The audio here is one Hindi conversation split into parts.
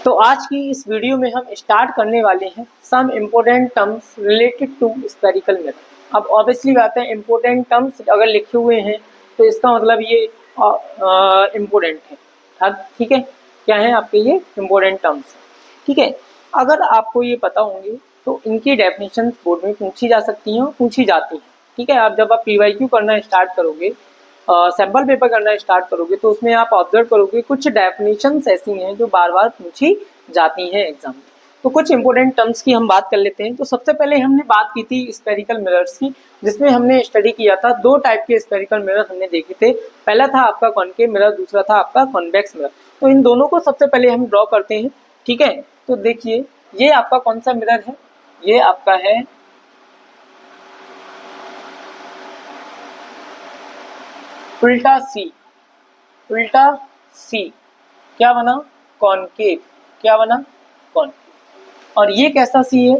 तो आज की इस वीडियो में हम स्टार्ट करने वाले हैं some important terms related to spherical mirror. अब ऑब्वियसली बात है, इम्पोर्टेंट टर्म्स अगर लिखे हुए हैं तो इसका मतलब ये इम्पोर्टेंट है। ठीक है, क्या है आपके ये इम्पोर्टेंट टर्म्स। ठीक है, अगर आपको ये पता होंगे तो इनकी डेफिनेशन बोर्ड में पूछी जा सकती हैं और पूछी जाती हैं। ठीक है, आप जब आप पीवाईक्यू करना स्टार्ट करोगे, सैम्पल पेपर करना स्टार्ट करोगे तो उसमें आप ऑब्जर्व करोगे कुछ डेफिनेशंस ऐसी हैं जो बार बार पूछी जाती हैं एग्जाम में। तो कुछ इंपॉर्टेंट टर्म्स की हम बात कर लेते हैं। तो सबसे पहले हमने बात की थी स्फेरिकल मिरर्स की, जिसमें हमने स्टडी किया था दो टाइप के स्फेरिकल मिरर हमने देखे थे। पहला था आपका कॉनकेव मिरर, दूसरा था आपका कॉन्वेक्स मिरर। तो इन दोनों को सबसे पहले हम ड्रॉ करते हैं। ठीक है, तो देखिए ये आपका कौन सा मिरर है, ये आपका है उल्टा सी। उल्टा सी क्या बना, कॉनकेव। क्या बना, कॉनकेव। और ये कैसा सी है,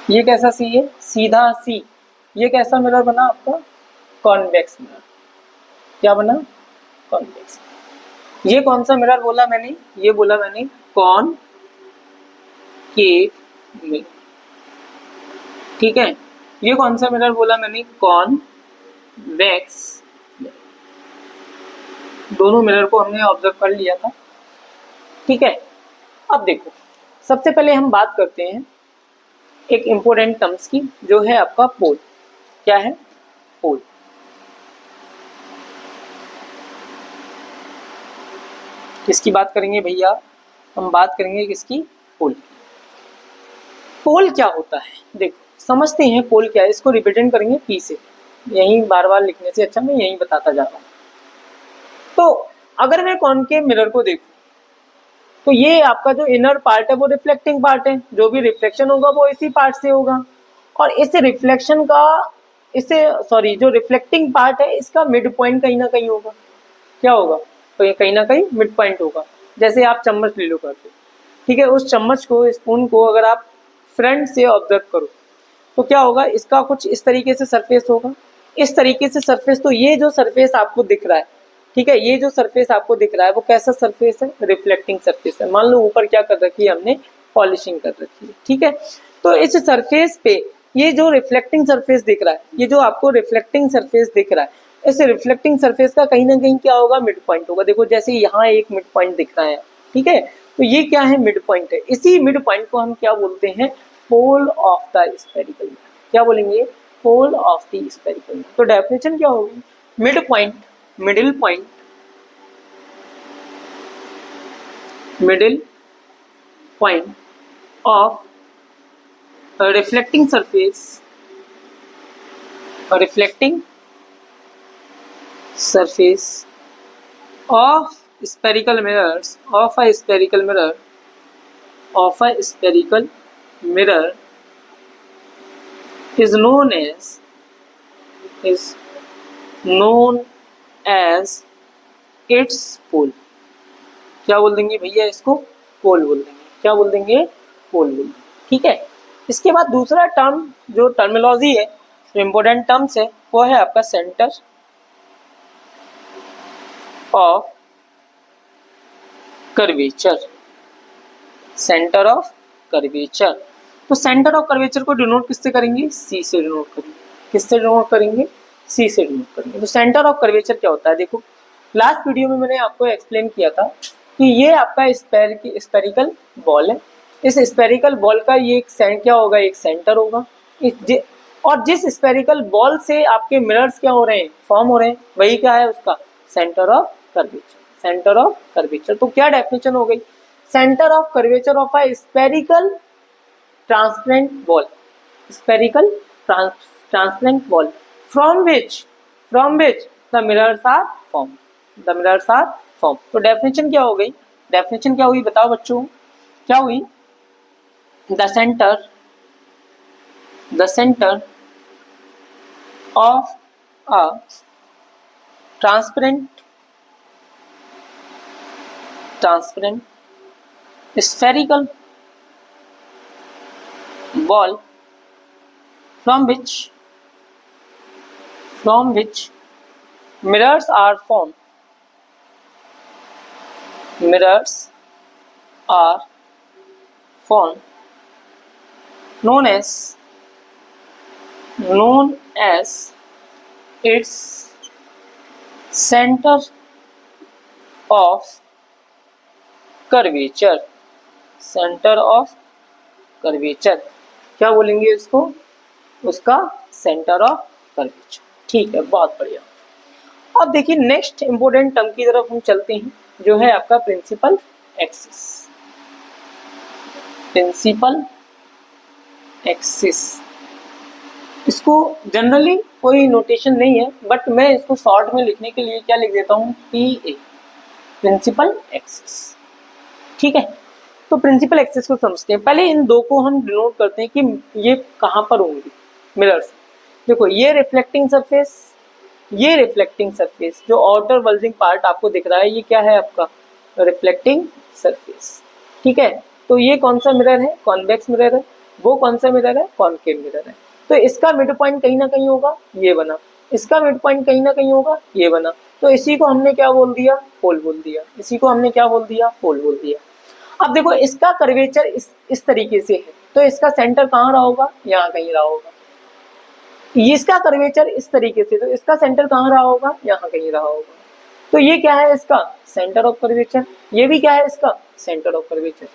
ये कैसा सी है, सीधा सी। ये कैसा मिरर बना आपका, कॉन्वेक्स मिरर। क्या बना, कॉन्वेक्स। ये कौन सा मिरर बोला मैंने, ये बोला मैंने कॉनकेव मिरर। ठीक है, ये कौन सा मिरर बोला मैंने, कॉन्वेक्स। दोनों मिरर को हमने ऑब्जर्व कर लिया था। ठीक है, अब देखो सबसे पहले हम बात करते हैं एक इंपॉर्टेंट टर्म्स की, जो है आपका पोल। क्या है, पोल। किसकी बात करेंगे भैया, हम बात करेंगे किसकी, पोल। पोल क्या होता है, देखो समझते हैं पोल क्या है। इसको रिप्रेजेंट करेंगे पी से, यहीं बार बार लिखने से अच्छा मैं यहीं बताता जा रहा हूं। तो अगर मैं कॉनकेव मिरर को देखूं तो ये आपका जो इनर पार्ट है वो रिफ्लेक्टिंग पार्ट है, जो भी रिफ्लेक्शन होगा वो इसी पार्ट से होगा। और इस रिफ्लेक्शन का, इसे सॉरी जो रिफ्लेक्टिंग पार्ट है इसका मिड पॉइंट कहीं ना कहीं होगा। क्या होगा, तो ये कहीं ना कहीं मिड पॉइंट होगा। जैसे आप चम्मच ले लो करके, ठीक है, उस चम्मच को, स्पून को अगर आप फ्रंट से ऑब्जर्व करो तो क्या होगा, इसका कुछ इस तरीके से सरफेस होगा, इस तरीके से सरफेस। तो ये जो सरफेस आपको दिख रहा है, ठीक है, ये जो सरफेस आपको दिख रहा है वो कैसा सरफेस है, रिफ्लेक्टिंग सरफेस है। मान लो ऊपर क्या कर रखी है हमने, पॉलिशिंग कर रखी है। ठीक है, तो इस सरफेस पे ये जो रिफ्लेक्टिंग सरफेस दिख रहा है, ये जो आपको रिफ्लेक्टिंग सरफेस दिख रहा है, इस रिफ्लेक्टिंग सरफेस का कहीं ना कहीं क्या होगा, मिड पॉइंट होगा। देखो जैसे यहाँ एक मिड पॉइंट दिख रहा है, ठीक है, तो ये क्या है, मिड पॉइंट है। इसी मिड पॉइंट को हम क्या बोलते हैं, pole of the spherical mirror. क्या बोलेंगे, pole of the spherical mirror. तो डेफिनेशन क्या होगी, mid point, middle point, middle point of a reflecting surface, a reflecting surface of spherical mirrors, of a spherical mirror, of a spherical mirror is known as, is known as its pole। क्या बोल देंगे भैया, इसको पोल बोल देंगे। क्या बोल देंगे, पोल बोल देंगे। ठीक है, इसके बाद दूसरा टर्म जो टर्मिनोलॉजी है, जो इंपॉर्टेंट टर्म्स है, वो है आपका centre of curvature. Centre of curvature. तो सेंटर ऑफ कर्वेचर को डिनोट किससे करेंगे, सी से डिनोट करेंगे। किससे डिनोट करेंगे, सी से डिनोट करेंगे। तो सेंटर ऑफ कर्वेचर क्या होता है, देखो लास्ट वीडियो में मैंने आपको एक्सप्लेन किया था कि ये आपका स्फेरिकल बॉल है। इस स्फेरिकल बॉल का ये एक क्या होगा, एक सेंटर होगा। और जिस स्फेरिकल बॉल से आपके मिरर्स क्या हो रहे हैं, फॉर्म हो रहे हैं, वही क्या है उसका centre of curvature. Centre of curvature. तो क्या डेफिनेशन हो गई, centre of curvature of a spherical transparent ball. Spherical transparent ball from which the mirrors are form. The mirrors are form. तो डेफिनेशन क्या हो गई, डेफिनेशन क्या हुई बताओ बच्चों, क्या हुई, the centre of a transparent spherical ball from which mirrors are found known as its center of curvature, क्या बोलेंगे इसको, उसका सेंटर ऑफ कर्वेचर। ठीक है, बहुत बढ़िया। अब देखिए नेक्स्ट इंपोर्टेंट टर्म की तरफ हम चलते हैं, जो है आपका प्रिंसिपल एक्सिस। इसको जनरली कोई नोटेशन नहीं है, बट मैं इसको शॉर्ट में लिखने के लिए क्या लिख देता हूँ, PA, प्रिंसिपल एक्सिस। ठीक है, तो प्रिंसिपल एक्सिस को समझते हैं। पहले इन दो को हम डिनोट करते हैं कि ये कहाँ पर होंगी मिरर्स। देखो ये रिफ्लेक्टिंग सरफेस, ये रिफ्लेक्टिंग सरफेस, जो आउटर बल्जिंग पार्ट आपको दिख रहा है, ये क्या है आपका रिफ्लेक्टिंग सरफेस। ठीक है, तो ये कौन सा मिरर है, कॉन्वेक्स मिरर है। वो कौन सा मिरर है, कॉनकेव मिरर है। तो इसका मिड पॉइंट कहीं ना कहीं होगा, ये बना। इसका मिड पॉइंट कहीं ना कहीं होगा, ये बना। तो इसी को हमने क्या बोल दिया, पोल बोल दिया। इसी को हमने क्या बोल दिया, पोल बोल दिया। अब देखो इसका कर्वेचर इस तरीके से है, तो इसका सेंटर कहाँ रहा होगा, यहाँ कहीं रहा होगा। इसका कर्वेचर इस तरीके से, तो इसका सेंटर कहाँ रहा होगा, यहाँ कहीं रहा होगा। तो ये क्या है इसका सेंटर ऑफ कर्वेचर, ये भी क्या है इसका सेंटर ऑफ कर्वेचर।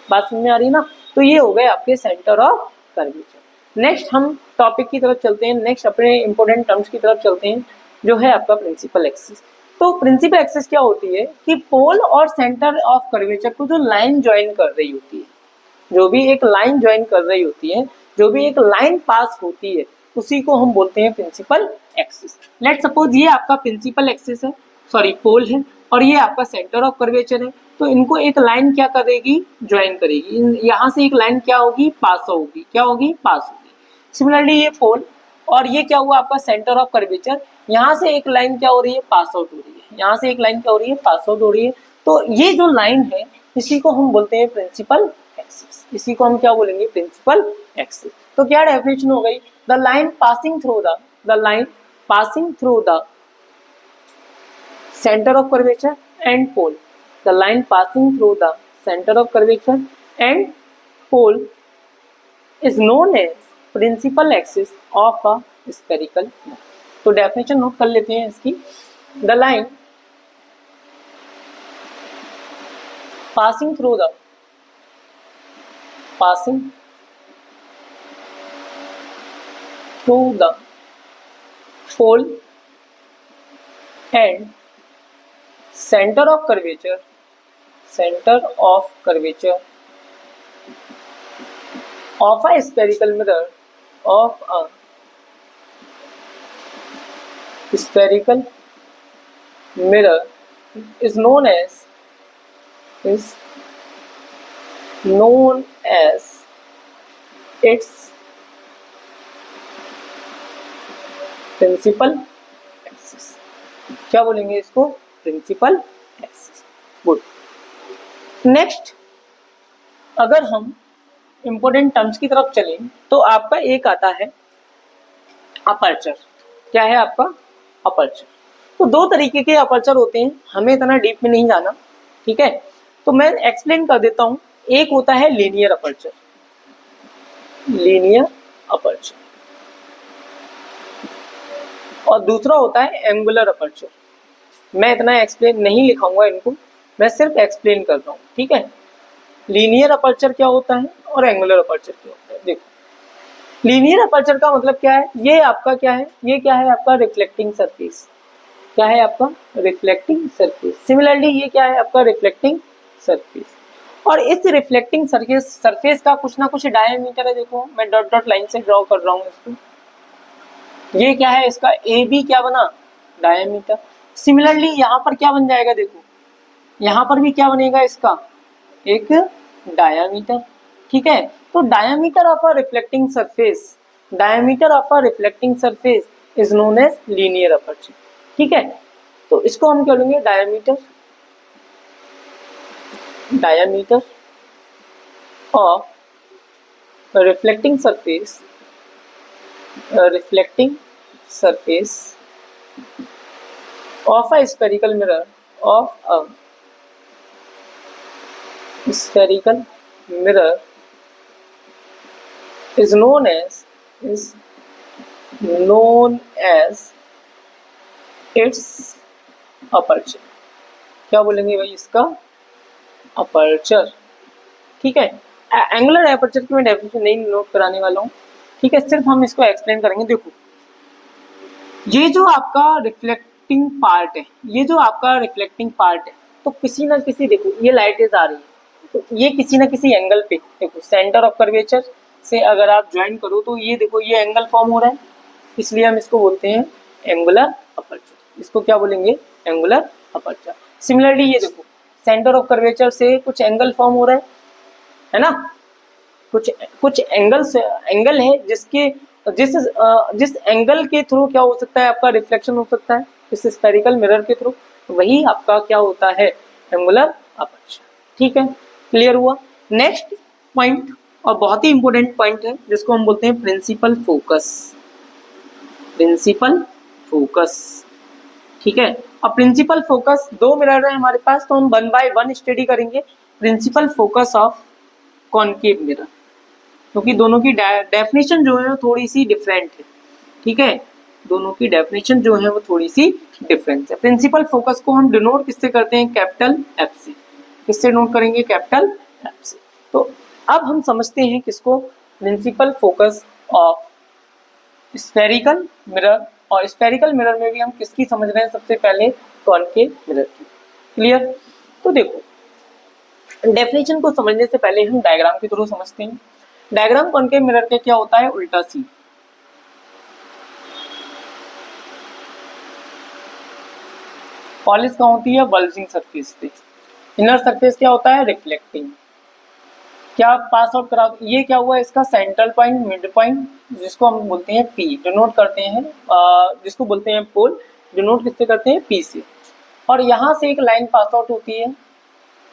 बात समझ में आ रही ना। तो ये हो गए आपके सेंटर ऑफ कर्वेचर। नेक्स्ट हम टॉपिक की तरफ चलते हैं, नेक्स्ट अपने इंपोर्टेंट टर्म्स की तरफ चलते हैं, जो है आपका प्रिंसिपल एक्सिस। तो प्रिंसिपल एक्सिस क्या होती है कि पोल और सेंटर ऑफ कर्वेचर को जो लाइन ज्वाइन कर रही होती है, जो भी एक लाइन ज्वाइन कर रही होती है, जो भी एक लाइन पास होती है, उसी को हम बोलते हैं प्रिंसिपल एक्सिस। लेट सपोज ये आपका प्रिंसिपल एक्सिस है, सॉरी पोल है, और ये आपका सेंटर ऑफ कर्वेचर है। तो इनको एक लाइन क्या करेगी, ज्वाइन करेगी। यहाँ से एक लाइन क्या होगी, पास होगी। क्या होगी, पास होगी। सिमिलरली ये पोल और ये क्या हुआ आपका सेंटर ऑफ कर्वेचर, यहाँ से एक लाइन क्या हो रही है, पास आउट हो रही है। यहाँ से एक लाइन क्या हो रही है, पास आउट हो रही है। तो ये जो लाइन है, इसी को हम बोलते हैं प्रिंसिपल एक्सिस। इसी को हम क्या बोलेंगे, प्रिंसिपल एक्सिस। तो क्या डेफिनेशन हो गई, the line passing through the center of curvature and pole, the line passing through the center of curvature and pole is known as principal axis of a spherical mirror। तो डेफिनेशन नोट कर लेते हैं इसकी। The line passing through the pole and center of curvature of a spherical mirror is known as its principal axis. क्या बोलेंगे इसको, प्रिंसिपल एक्सिस। गुड। नेक्स्ट अगर हम इंपोर्टेंट टर्म्स की तरफ चलें, तो आपका एक आता है अपर्चर। क्या है आपका अपर्चर। तो दो तरीके के अपर्चर होते हैं, हमें इतना डीप में नहीं जाना। ठीक है, तो मैं एक्सप्लेन कर देता हूं। एक होता है लीनियर अपर्चर, और दूसरा होता है एंगुलर अपर्चर। मैं इतना एक्सप्लेन नहीं लिखाऊंगा इनको, मैं सिर्फ एक्सप्लेन करता हूँ। ठीक है, लीनियर अपर्चर क्या होता है और एंगुलर अपर्चर क्या होता है। देखो लीनियर अपर्चर का मतलब क्या है, ये आपका क्या है, ये क्या है आपका रिफ्लेक्टिंग सरफेस। क्या है आपका रिफ्लेक्टिंग सरफेस। सिमिलरली ये क्या है आपका रिफ्लेक्टिंग सरफेस, और इस रिफ्लेक्टिंग सरफेस का कुछ ना कुछ डायमीटर है। देखो मैं डॉट डॉट लाइन से ड्रॉ कर रहा हूँ इसको। ये क्या है इसका ए बी क्या बना, डायमीटर। सिमिलरली यहाँ पर क्या बन जाएगा, देखो यहाँ पर भी क्या बनेगा इसका, एक डायमीटर। ठीक है, तो diameter of a reflecting surface is known as linear aperture. ठीक है, तो इसको हम क्या लेंगे, diameter of reflecting surface of a spherical mirror of a spherical mirror is known as its aperture। क्या बोलेंगे भाई इसका? अपर्चर। ठीक है, एंगुलर एपर्चर की मैं डेफिनेशन नहीं नोट कराने वाला हूँ, ठीक है, सिर्फ हम इसको एक्सप्लेन करेंगे। देखो ये जो आपका रिफ्लेक्टिंग पार्ट है, ये जो आपका रिफ्लेक्टिंग पार्ट है, तो किसी ना किसी, देखो ये लाइटें आ रही है तो ये किसी ना किसी एंगल पे, देखो सेंटर ऑफ कर्वेचर से अगर आप ज्वाइन करो तो ये देखो ये एंगल फॉर्म हो रहा है, इसलिए हम इसको बोलते हैं एंगुलर अपर्चर। इसको क्या बोलेंगे? Angular aperture. सिमिलरली ये देखो सेंटर ऑफ कर्वेचर से कुछ एंगल फॉर्म हो रहा है ना, कुछ एंगल है जिस एंगल के थ्रू क्या हो सकता है आपका रिफ्लेक्शन हो सकता है इस स्फेरिकल मिरर के थ्रू, वही आपका क्या होता है? Angular aperture. ठीक है, क्लियर हुआ। नेक्स्ट पॉइंट और बहुत ही इंपॉर्टेंट पॉइंट है जिसको हम बोलते हैं प्रिंसिपल फोकस। प्रिंसिपल फोकस, ठीक है। अब प्रिंसिपल फोकस, दो मिरर है हमारे पास तो हम 1 बाय 1 स्टडी करेंगे principal focus of concave mirror, क्योंकि दोनों की डेफिनेशन जो है वो थोड़ी सी डिफरेंट है। ठीक है, दोनों की डेफिनेशन जो है वो थोड़ी सी डिफरेंट है। प्रिंसिपल फोकस को हम डिनोट किससे करते हैं? कैपिटल एफ से। किससे नोट करेंगे? कैपिटल एफ से। तो अब हम समझते हैं किसको? Principal focus of spherical mirror. और स्फेरिकल मिरर में भी हम किसकी समझ रहे हैं? सबसे पहले कॉनकेव मिरर की। क्लियर? तो देखो डेफिनेशन को समझने से पहले हम डायग्राम के थ्रू समझते हैं। डायग्राम कॉनकेव मिरर का क्या होता है? उल्टा सी। पॉलिश कहाँ होती है? बल्जिंग सरफेस पे। इनर सरफेस क्या होता है? रिफ्लेक्टिंग। क्या पास आउट करा? ये क्या हुआ? इसका सेंट्रल पॉइंट, मिड पॉइंट, जिसको हम बोलते हैं पी, डिनोट करते हैं, जिसको बोलते हैं पोल, डिनोट किससे करते हैं? पी से। और यहाँ से एक लाइन पास आउट होती है,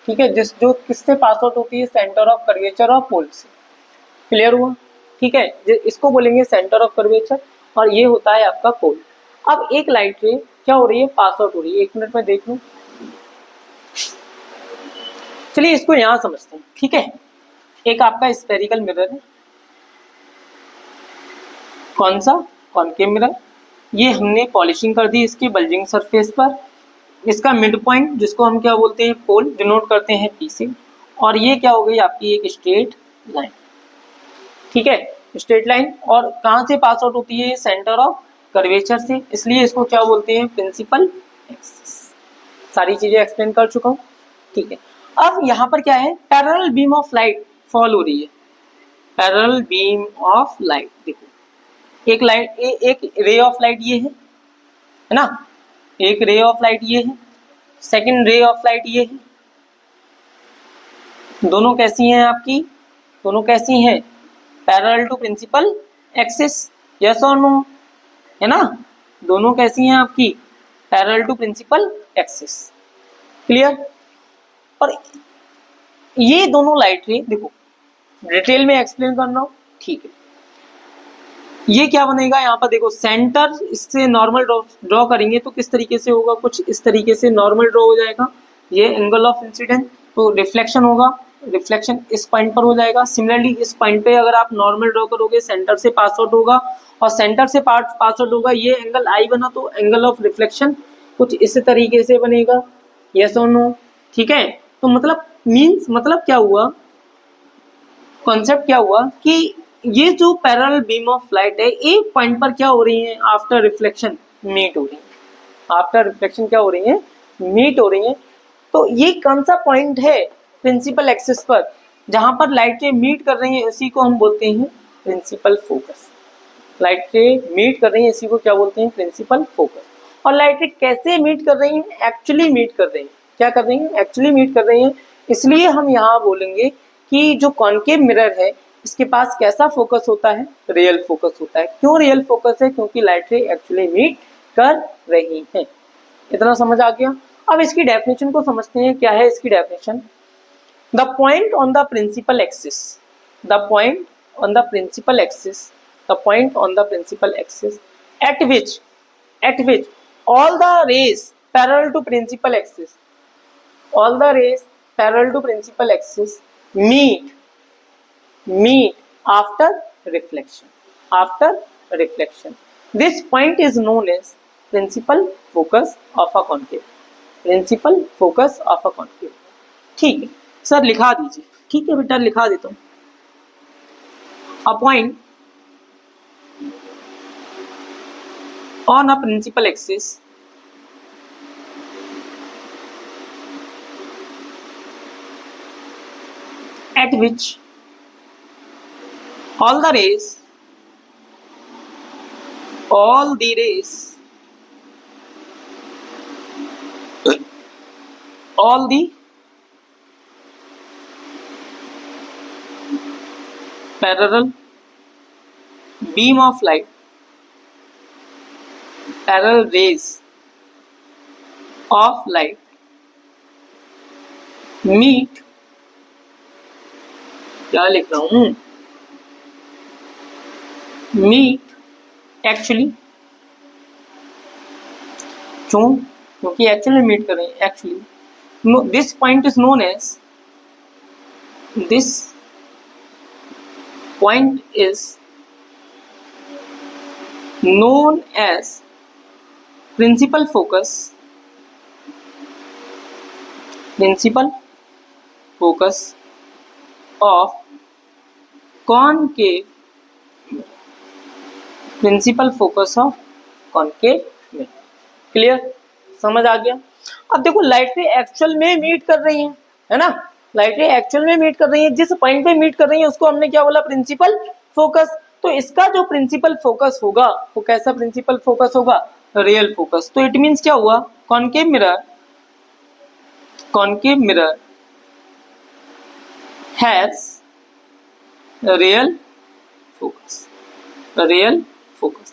ठीक है, जो किससे पास आउट होती है? सेंटर ऑफ कर्वेचर ऑफ पोल से। क्लियर हुआ? ठीक है, इसको बोलेंगे सेंटर ऑफ कर्वेचर और ये होता है आपका पोल। अब एक लाइट रे क्या हो रही है? पास आउट हो रही है। 1 मिनट में देख लो। चलिए इसको यहां समझते हैं। ठीक है, एक आपका स्फेरिकल मिरर है, कौन सा? Concave mirror. ये हमने पॉलिशिंग कर दी इसकी बल्जिंग सरफेस पर। इसका मिड पॉइंट जिसको हम क्या बोलते हैं? पोल, डिनोट करते हैं पी से। और ये क्या हो गई आपकी? एक स्ट्रेट लाइन। ठीक है, स्ट्रेट लाइन। और कहां से पास आउट होती है? सेंटर ऑफ कर्वेचर से, इसलिए इसको क्या बोलते हैं? Principal axis. सारी चीजें एक्सप्लेन कर चुका हूं। ठीक है, अब यहाँ पर क्या है? Parallel beam of light fall हो रही है। पैरेलल बीम ऑफ लाइट, देखो एक लाइट, एक रे ऑफ लाइट ये है ना, एक रे ऑफ लाइट ये है, सेकंड रे ऑफ लाइट ये है। दोनों कैसी हैं आपकी? दोनों कैसी हैं? Parallel to principal axis. Yes और नो? है ना, दोनों कैसी हैं आपकी? Parallel to principal axis. Clear? और ये दोनों लाइट रे, देखो डिटेल में एक्सप्लेन करना हो, ठीक है। ये क्या बनेगा यहाँ पर? देखो सेंटर इससे नॉर्मल ड्रॉ करेंगे तो किस तरीके से होगा? कुछ इस तरीके से नॉर्मल ड्रॉ हो जाएगा। ये एंगल ऑफ इंसिडेंस, तो रिफ्लेक्शन होगा, रिफ्लेक्शन इस पॉइंट पर हो जाएगा। सिमिलरली इस पॉइंट पे अगर आप नॉर्मल ड्रॉ करोगे, सेंटर से पास आउट होगा और सेंटर से पास आउट होगा, ये एंगल आई बना तो एंगल ऑफ रिफ्लेक्शन कुछ इस तरीके से बनेगा। यस और नो? ठीक है, तो मतलब मीन्स मतलब क्या हुआ? कॉन्सेप्ट क्या हुआ कि ये जो पैरेलल बीम ऑफ लाइट है एक पॉइंट पर क्या हो रही है? आफ्टर रिफ्लेक्शन मीट हो रही है। आफ्टर रिफ्लेक्शन क्या हो रही है? मीट हो रही है। तो ये कौन सा पॉइंट है प्रिंसिपल एक्सिस पर जहां पर लाइटें मीट कर रही हैं? इसी को हम बोलते हैं प्रिंसिपल फोकस। लाइटें मीट कर रही हैं, इसी को क्या बोलते हैं? Principal focus. और लाइटें कैसे मीट कर रही हैं? एक्चुअली मीट कर रही हैं। क्या कर रही हैं? एक्चुअली मीट कर रही हैं। इसलिए हम यहाँ बोलेंगे कि जो कॉनकेव मिरर है इसके पास कैसा फोकस होता है? रियल फोकस होता है। क्यों रियल फोकस है? क्योंकि लाइटें एक्चुअली मीट कर रही हैं। इतना समझ आ गया? अब इसकी डेफिनेशन को समझते हैं। क्या है इसकी definition? The point on the principal axis, the point on the principal axis, the point on the principal axis at which all the rays parallel to principal axis, all the rays parallel to principal axis meet after reflection. This point is known as principal focus of a concave. Principal focus of a concave. ठीक है सर, लिखा दीजिए। ठीक है बेटा, लिखा देता हूँ। A point on a principal axis at which all the rays parallel beam of light, parallel rays of light meet, क्या लिख रहा हूँ, meet actually, क्यों? क्योंकि एक्चुअली मीट कर रहे हैं। Actually this point is known as, this point is known as principal focus of concave, principal focus of concave में। क्लियर, समझ आ गया? अब देखो लाइट रे एक्चुअल में मीट कर रही हैं, है ना, लाइट रे एक्चुअल में मीट कर रही है, जिस पॉइंट पे मीट कर रही है उसको हमने क्या बोला, प्रिंसिपल फोकस। तो इसका जो प्रिंसिपल फोकस होगा वो कैसा प्रिंसिपल फोकस होगा, रियल फोकस। तो इट मींस क्या हुआ, concave mirror has real focus.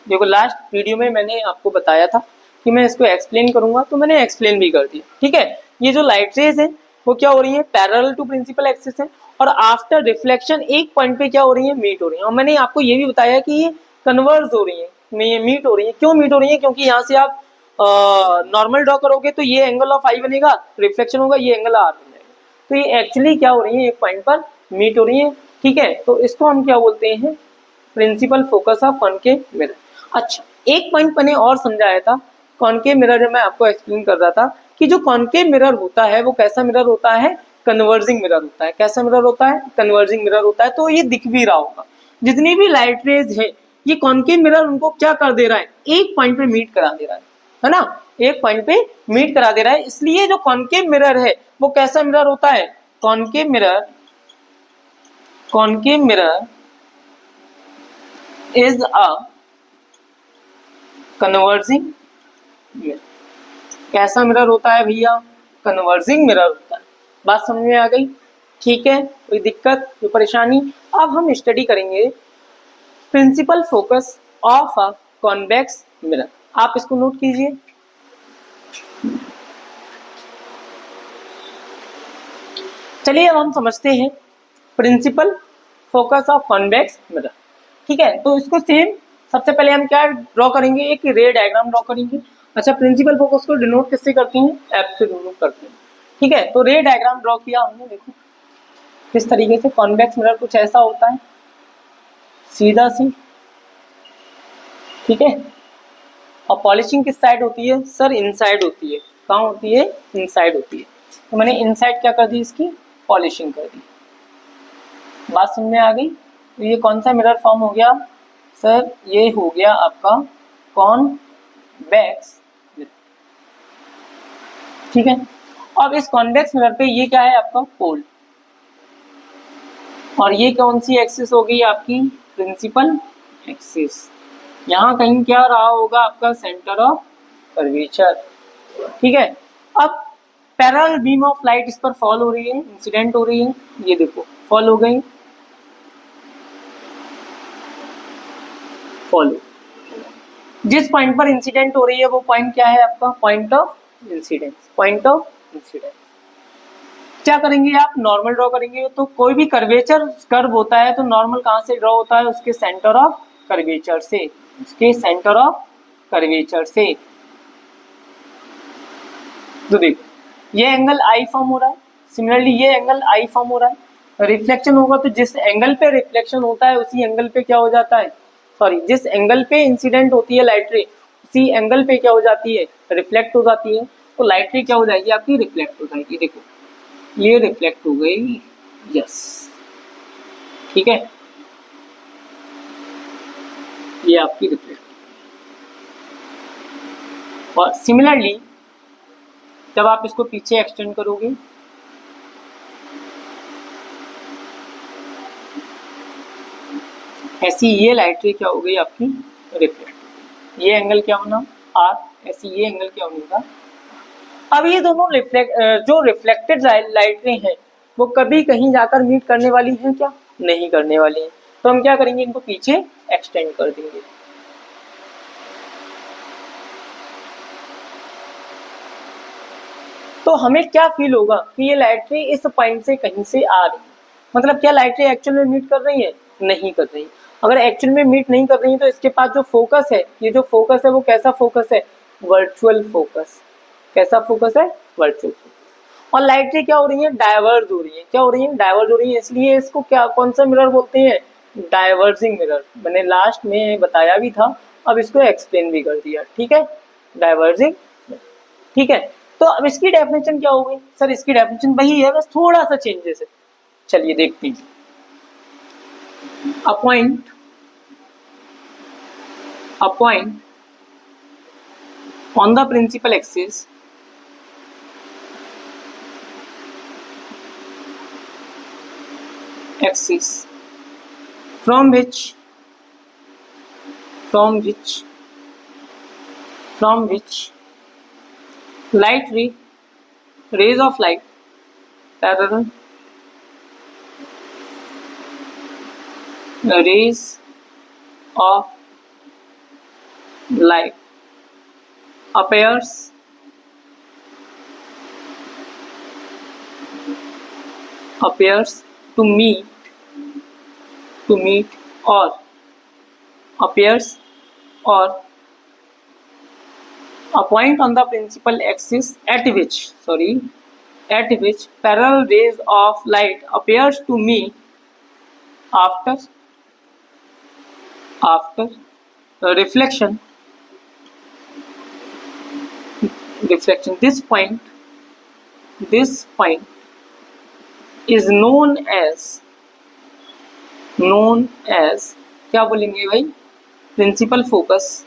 देखो लास्ट वीडियो में मैंने आपको बताया था कि मैं इसको एक्सप्लेन करूंगा, तो मैंने एक्सप्लेन भी कर दिया। ठीक है, ये जो लाइट रेज है वो क्या हो रही है, पैरेलल टू प्रिंसिपल एक्सिस है, और आफ्टर रिफ्लेक्शन एक पॉइंट पे क्या हो रही है, मीट हो रही है। और मैंने आपको ये भी बताया कि ये कन्वर्ज हो रही है, नहीं ये मीट हो रही है। क्यों मीट हो रही है, क्योंकि यहाँ से आप नॉर्मल ड्रॉ करोगे तो ये एंगल ऑफ आई बनेगा, रिफ्लेक्शन होगा, ये एंगल आर बन जाएगा। तो ये एक्चुअली क्या हो रही है, एक पॉइंट पर मीट हो रही है। ठीक है, तो इसको हम क्या बोलते हैं, principal focus of concave mirror. अच्छा, एक पॉइंट मैंने और समझाया था कॉनकेव मिरर, जब मैं आपको एक्सप्लेन कर रहा था कि जो कॉनकेव मिरर होता है वो कैसा मिरर होता है, कन्वर्जिंग मिरर होता है। कैसा मिरर होता है, कन्वर्जिंग मिरर होता है। तो ये दिख भी रहा होगा, जितनी भी लाइट रेज है ये कॉनकेव मिरर उनको क्या कर दे रहा है, एक पॉइंट पे मीट करा दे रहा है ना, एक पॉइंट पे मीट करा दे रहा है। इसलिए जो कॉनकेव मिरर है वो कैसा मिरर होता है, concave mirror is a converging mirror. कैसा मिरर होता है भैया, कन्वर्जिंग मिरर होता है। बात समझ में आ गई? ठीक है, कोई दिक्कत, कोई परेशानी? अब हम स्टडी करेंगे principal focus of a convex mirror. आप इसको नोट कीजिए। चलिए अब हम समझते हैं principal focus of convex mirror. ठीक है, तो इसको सेम सबसे पहले हम क्या ड्रॉ करेंगे, एक रे डायग्राम ड्रॉ करेंगे। अच्छा, प्रिंसिपल फोकस को डिनोट किससे करते हैं, एफ से डिनोट करते हैं। ठीक है, तो रे डायग्राम ड्रॉ किया हमने, देखो किस तरीके से कॉन्वेक्स मिरर कुछ ऐसा होता है, सीधा सी। ठीक है, और पॉलिशिंग किस साइड होती है, सर इनसाइड होती है। कहाँ होती है, इनसाइड होती है। तो मैंने इनसाइड क्या कर दी, इसकी पॉलिशिंग कर दी। बात समझ में आ गई? तो ये कौन सा मिरर फॉर्म हो गया, सर ये हो गया आपका कॉन्वेक्स मिरर। ठीक है, अब इस कॉन्वेक्स मिरर पे ये क्या है आपका पोल, और ये कौन सी एक्सिस होगी आपकी, प्रिंसिपल एक्सिस। यहाँ कहीं क्या रहा होगा आपका, सेंटर ऑफ कर्वेचर। ठीक है, अब पैरेलल बीम ऑफ लाइट इस पर फॉल हो रही है, इंसिडेंट हो रही है, ये देखो फॉल हो गई, फॉलो। जिस पॉइंट पर इंसिडेंट हो रही है वो पॉइंट क्या है आपका, point of incidence. Point of incidence क्या करेंगे आप, नॉर्मल ड्रॉ करेंगे। तो कोई भी कर्वेचर कर्व होता है तो नॉर्मल कहाँ से ड्रॉ होता है, उसके सेंटर ऑफ कर्वेचर से, उसके सेंटर ऑफ कर्वेचर से। तो देखो ये एंगल आई फॉर्म हो रहा है, सिमिलरली ये एंगल आई फॉर्म हो रहा है। रिफ्लेक्शन होगा तो जिस एंगल पे रिफ्लेक्शन होता है उसी एंगल पे क्या हो जाता है, सॉरी जिस एंगल पे इंसिडेंट होती है लाइट रे उसी एंगल पे क्या हो जाती है, रिफ्लेक्ट हो जाती है। तो लाइट रे क्या हो जाएगी आपकी, रिफ्लेक्ट हो जाएगी। देखो ये रिफ्लेक्ट हो गई, यस ठीक है, ये आपकी रिफ्लेक्ट। और सिमिलरली जब आप इसको पीछे एक्सटेंड करोगे ऐसी ये लाइट रे क्या हो गई आपकी, रिफ्लेक्ट। ये एंगल क्या बना, आर, ऐसी ये एंगल क्या बनेगा। अब ये दोनों जो रिफ्लेक्टेड लाइट रे हैं वो कभी कहीं जाकर मीट करने वाली हैं क्या, नहीं करने वाली हैं। तो हम क्या करेंगे, इनको पीछे एक्सटेंड कर देंगे। तो हमें क्या फील होगा कि ये लाइट रे इस पॉइंट से कहीं से आ रही है, मतलब क्या लाइट रे एक्चुअल में मीट कर रही है, नहीं कर रही। अगर एक्चुअल में मीट नहीं कर रही है तो इसके पास जो फोकस है, ये जो फोकस है वो कैसा फोकस है, वर्चुअल फोकस। कैसा फोकस है, वर्चुअल फोकस। और लाइट रे क्या हो रही है, डाइवर्ज हो रही है। क्या हो रही है, डाइवर्ज हो रही है। इसलिए इसको क्या, कौन सा मिरर बोलते हैं, डाइवर्जिंग मिरर। मैंने लास्ट में बताया भी था, अब इसको एक्सप्लेन भी कर दिया, ठीक है, डाइवर्जिंग, ठीक है। तो अब इसकी डेफिनेशन क्या हो गई, सर इसकी डेफिनेशन वही है, बस थोड़ा सा चेंजेस है। चलिए देखते हैं। A point on the principal axis from which rays of light parallel rays of light appears to meet or appears or a point on the principal axis at which parallel rays of light appears to meet after reflection. This point is known as क्या बोलेंगे भाई, principal focus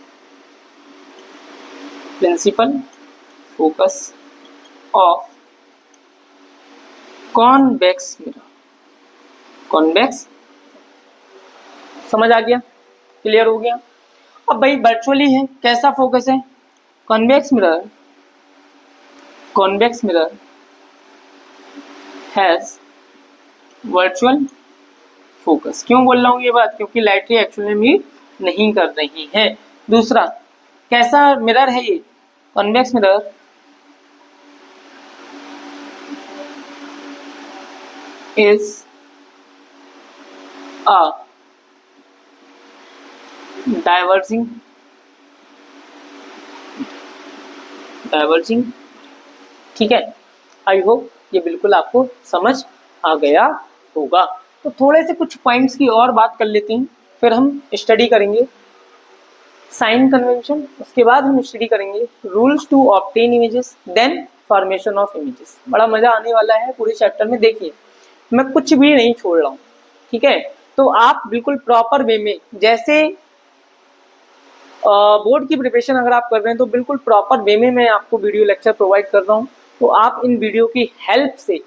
of convex mirror. Convex समझ आ गया, क्लियर हो गया। अब भाई वर्चुअली है, कैसा फोकस है, convex mirror has virtual focus. क्यों बोल रहा हूँ ये बात, क्योंकि लाइट रे एक्चुअली में मीट नहीं कर रही है। दूसरा कैसा मिरर है ये, convex mirror is a diverging, ठीक है। आई होप ये बिल्कुल आपको समझ आ गया होगा। तो थोड़े से कुछ पॉइंट्स की और बात कर लेते हैं, फिर हम स्टडी करेंगे साइन कन्वेंशन, उसके बाद हम स्टडी करेंगे rules to obtain images, then formation of images. बड़ा मजा आने वाला है पूरे चैप्टर में, देखिए मैं कुछ भी नहीं छोड़ रहा हूँ, ठीक है। तो आप बिल्कुल प्रॉपर वे में, जैसे बोर्ड की प्रिपरेशन अगर आप कर रहे हैं तो बिल्कुल प्रॉपर वे में मैं आपको वीडियो लेक्चर प्रोवाइड कर रहा हूँ। तो आप इन वीडियो की हेल्प से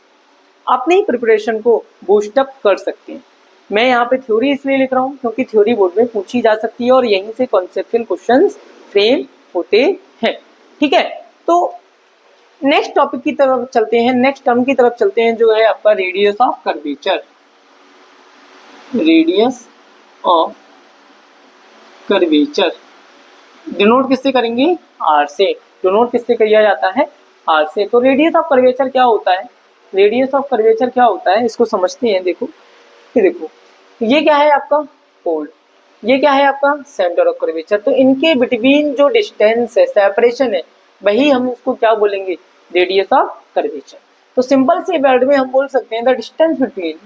अपनी प्रिपरेशन को बूस्ट अप कर सकते हैं। मैं यहाँ पे थ्योरी इसलिए लिख रहा हूँ क्योंकि थ्योरी बोर्ड में पूछी जा सकती है और यहीं से कॉन्सेप्चुअल क्वेश्चंस फ्रेम होते हैं, ठीक है। तो नेक्स्ट टॉपिक की तरफ चलते हैं, नेक्स्ट टर्म की तरफ चलते हैं, जो है आपका radius of curvature. Radius of curvature denote किससे करेंगे, आर से। डिनोट किससे किया जाता है, आर से। तो रेडियस ऑफ कर्वेचर क्या होता है, रेडियस ऑफ कर्वेचर क्या होता है इसको समझते हैं। देखो ये क्या है आपका पोल, ये क्या है आपका सेंटर ऑफ कर्वेचर। तो इनके बिटवीन जो डिस्टेंस है, सेपरेशन है, वही हम उसको क्या बोलेंगे, रेडियस ऑफ कर्वेचर। तो सिंपल से वर्ड में हम बोल सकते हैं the distance between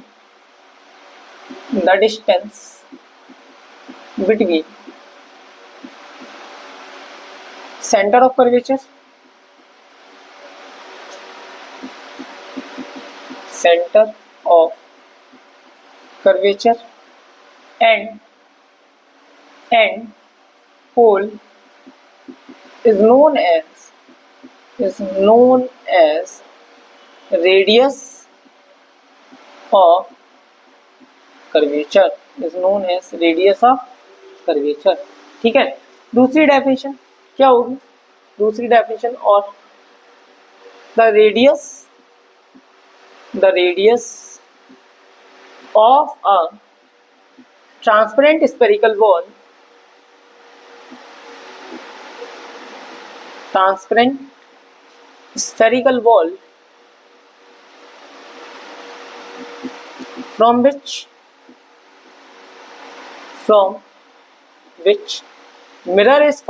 centre of curvature and pole is known as radius of curvature, ठीक है। दूसरी डेफिनेशन क्या होगी? दूसरी डेफिनेशन, और the radius of a transparent spherical wall from which mirror is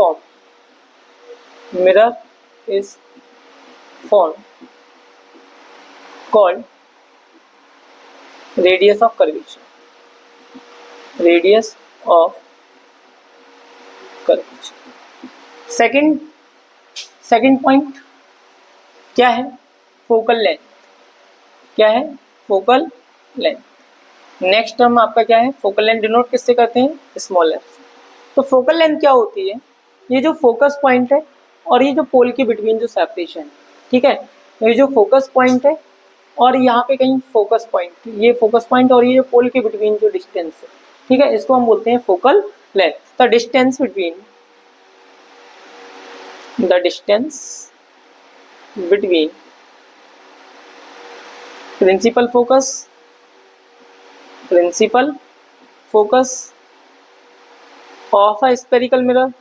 formed called radius of curvature। Second point क्या है? Focal length. नेक्स्ट टर्म आपका क्या है? फोकल लेंथ डिनोट किससे करते हैं? Small F. तो फोकल लेंथ क्या होती है? ये जो फोकस पॉइंट है और ये जो पोल के बिटवीन जो सेपरेशन है, ठीक है, ये जो फोकस पॉइंट है और यहाँ पे कहीं फोकस पॉइंट, ये फोकस पॉइंट और ये जो पोल के बिटवीन जो डिस्टेंस है, ठीक है, इसको हम बोलते हैं focal length. The distance between principal focus of a spherical mirror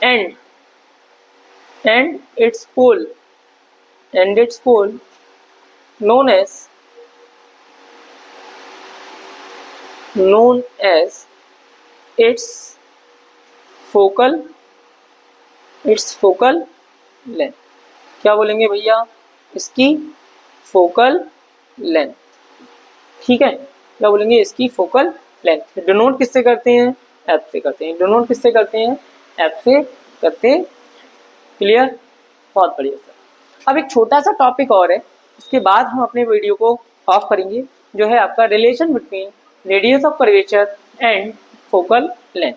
and its pole known as its focal length. क्या बोलेंगे भैया? इसकी फोकल लेंथ, ठीक है। क्या बोलेंगे? इसकी फोकल लेंथ। डिनोट किससे करते हैं? एफ से करते हैं। डिनोट किससे करते हैं? एफ से करते हैं। क्लियर? बहुत बढ़िया सर। अब एक छोटा सा टॉपिक और है, उसके बाद हम अपने वीडियो को ऑफ करेंगे, जो है आपका relation between radius of curvature and focal length.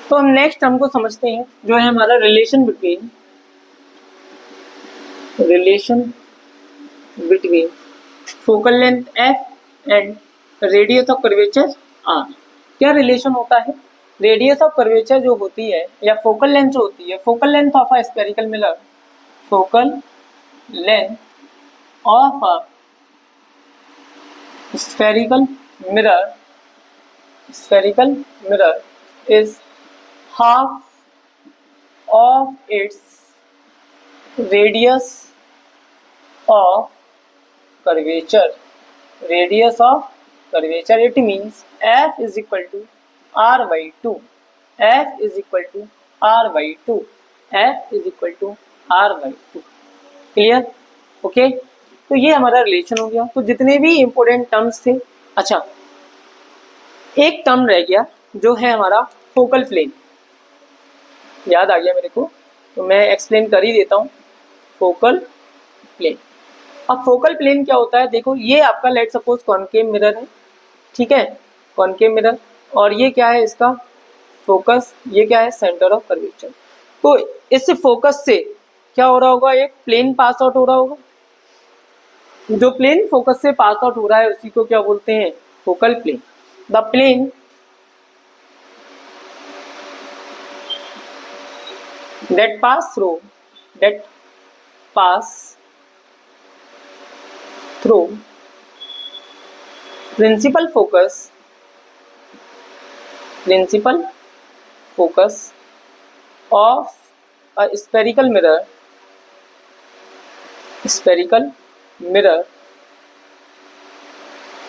तो हम नेक्स्ट टर्म को समझते हैं, जो है हमारा relation between focal length f and radius of curvature r। क्या रिलेशन होता है? रेडियस ऑफ कर्वेचर जो होती है या फोकल लेंथ जो होती है, focal length of a spherical mirror, spherical mirror is half of its radius of curvature। It means f is equal to r by 2। Clear? Okay, तो ये हमारा रिलेशन हो गया। तो जितने भी इंपॉर्टेंट टर्म्स थे, अच्छा एक टर्म रह गया जो है हमारा फोकल प्लेन। याद आ गया मेरे को, तो मैं एक्सप्लेन कर ही देता हूँ। फोकल प्लेन, अब फोकल प्लेन क्या होता है? देखो, ये आपका लेट सपोज कॉनकेव मिरर है, ठीक है, कॉनकेव मिरर, और ये क्या है? इसका फोकस, ये क्या है? Centre of curvature. तो इस फोकस से क्या हो रहा होगा? एक प्लेन पास आउट हो रहा होगा। जो प्लेन फोकस से पास आउट हो रहा है उसी को क्या बोलते हैं? Focal plane. The plane that pass through principal focus of a spherical mirror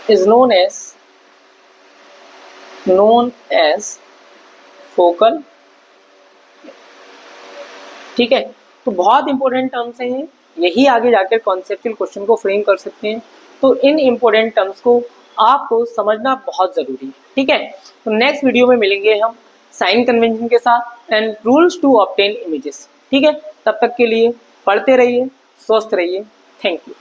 is known as focal, ठीक है। तो बहुत इंपॉर्टेंट टर्म्स हैं ये, यही आगे जाकर कॉन्सेप्चुअल क्वेश्चन को फ्रेम कर सकते हैं। तो इन इंपॉर्टेंट टर्म्स को आपको समझना बहुत जरूरी है, ठीक है। तो नेक्स्ट वीडियो में मिलेंगे हम साइन कन्वेंशन के साथ and rules to obtain images, ठीक है। तब तक के लिए पढ़ते रहिए, स्वस्थ रहिए, थैंक यू।